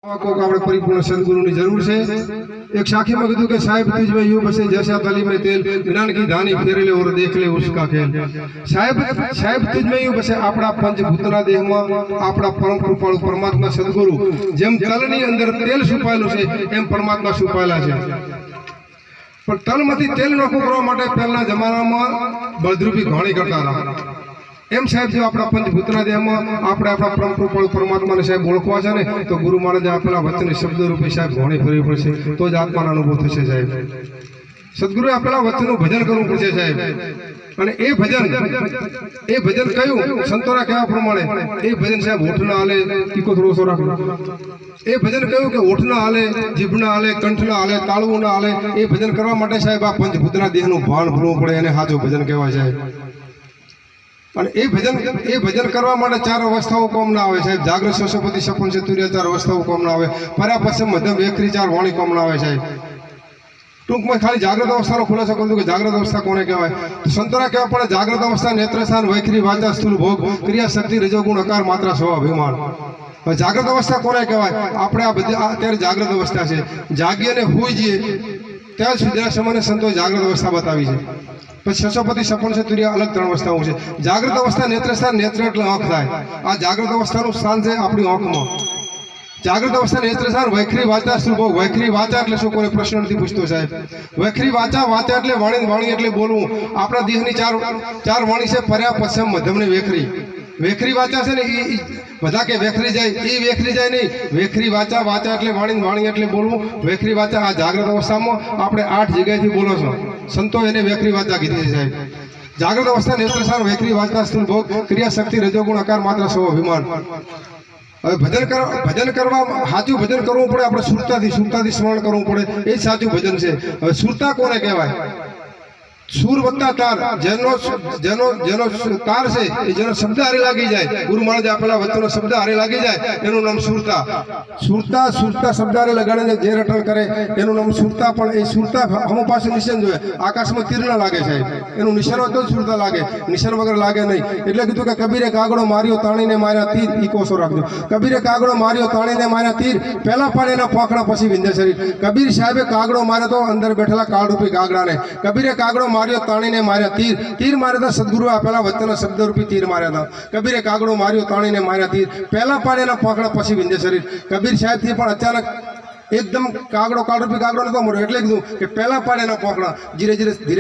આપણે પરિપૂર્ણ સદગુરુની જરૂર છે। एक साखी में कहा कि साहेब तुझ में यूं बसे जैसा तली में तेल, ज्ञान की धानी फेर ले और देख ले उसका खेल। साहेब तुझ में यूं बसे अपना पंचभूतना देह में अपना परम कृपाळु परमात्मा सदगुरु जेम तलनी अंदर तेल છુપાયેલું છે એમ પરમાત્મા છુપાયેલા છે। પણ તલમાંથી તેલ નોખું કરવા માટે પહેલાના જમાનામાં બળદ્રુપી ઘોણી કરતા હતા। एम साहेब जो अपना पंचभूतना देह में अपने अपना परम कृपाळु परमात्मा ने साहेब ओळखवा छे ने तो गुरु महाराज आपला वचन शब्द रूपी साहेब घोणी फरवी पड़शे तो ज आत्मानो अनुभव थशे। साहेब सदगुरुए आपला वचनનું भजन करવું પડશે साहेब। અને એ ભજન કયું સંતોના કહેવા પ્રમાણે એ ભજન સાહેબ હોઠ ના હાલે ટીકો થોડો સો રાખો। એ ભજન કયું કે હોઠ ના હાલે, જીભ ના હાલે, કંઠ ના હાલે, તાળવું ના હાલે। એ ભજન કરવા માટે સાહેબ આ પંચભૂતના દેહનું ભાન ભૂલવું પડે એને સાચું ભજન કહેવાય સાહેબ। અને એ ભજન કરવા માટે ચાર અવસ્થાઓ કોમ ના આવે સાહેબ। જાગ્રત શશપતિ સપન ચતુર્ય ચાર અવસ્થાઓ કોમ ના આવે। પરા પશ્ચિમ મધ્યમ વેખરી ચાર વાણી કોમ ના આવે સાહેબ। टूंक में खाली जागृत अवस्था खुलासा कर दूं कि जागृत अवस्था कोने कहवाय तो संतोना कहवा पड़े जागृत अवस्था नेत्रस्थान वैखरी वाचा स्थूल भोग क्रिया शक्ति रजोगुण अकार मात्रा स्व अभिमान। जागृत अवस्था कोने कहवाय आपणे आ बधी अत्यारे जागृत अवस्था छे जागीए ने होई जईए त्यां सुधीना समयने संतोए जागृत अवस्था बतावी छे। પછી શશપતિ સપન ચતુર્ય अलग ત્રણ અવસ્થાઓ છે। જાગૃત અવસ્થા નેત્રસ્થાન नेत्र એટલે આંખ થાય। આ જાગૃત અવસ્થાનું સ્થાન છે આપણી આંખમાં। जागृत अवस्था नेत्रस्थान वैखरी वाचा सुभोग वैखरी वाचा એટલે શું કોઈ પ્રશ્ન નથી પૂછતો સાહેબ। वैखरी वाचा वाचा એટલે વાણી વાણી એટલે બોલવું। આપણા દેહની ચાર વાણી છે પર્યા પશ્ચિમ મધ્યમ ને વેખરી। વેખરી વાચા છે ને એ બધા કે વેખરી જાય એ વેખરી જાય નહીં। વેખરી વાચા વાચા એટલે વાણી વાણી એટલે બોલવું। વેખરી વાચા આ જાગૃત અवस्थામાં આપણે 8 જગ્યાએથી બોલો છો સંતો એને વેખરી વાચા કીધી છે સાહેબ। जागृत अवस्था नेत्रस्थान वैखरी वाचा स्थूल भोग क्रिया शक्ति रजोगुण अकार मात्रा स्व अभिमान। હવે ભજન કરવા સાચું ભજન કરવું પડે આપણે સુરતાથી સ્મરણ કરવું પડે એ સાચું ભજન છે। હવે સુરતા કોને કહેવાય? सूर वत्ता तार जेनो तार से जेनो शब्द हारे लागी जाए गुरु महाराज आपला वचनो शब्द हारे लागी जाए एनु नाम सुरता। सुरता शब्द हारे लगाड़े जे रटण करे एनु नाम सुरता। पण ए सुरता हम पास निशान जोए आकाश में तीर न लागे साहेब एनु निशान हो तो सुरता लागे निशान वगर लागे नहीं। એટલે કીધું કે કબીરે કાગડો માર્યો તાણીને માર્યા તીર ઈ કોસો રાખજો। કબીરે કાગડો માર્યો તાણીને માર્યા તીર પહેલા પાડે એના પાંખડા પછી વિંધે શરીર। કબીર સાહેબે કાગડો માર્યો તો અંદર બેઠેલા કાળરૂપી કાગડાને। કબીરે કાગડો मार्यो ताणीने मार्या तीर मार्या था सदगुरु आपला वचन शब्द रूपी तीर मार्या था। कबीरे कागड़ो मार्यो ताणीने मार्या तीर पहला पाड़ेना पाकड़ा पछी विंधे शरीर। कबीर साहेब थी पण अचानक एकदम कागड़ो काळरूपी कागड़ो नतो मर्यो એટલે કીધું કે પહેલા પાડેના પાકડા धीरे धीरे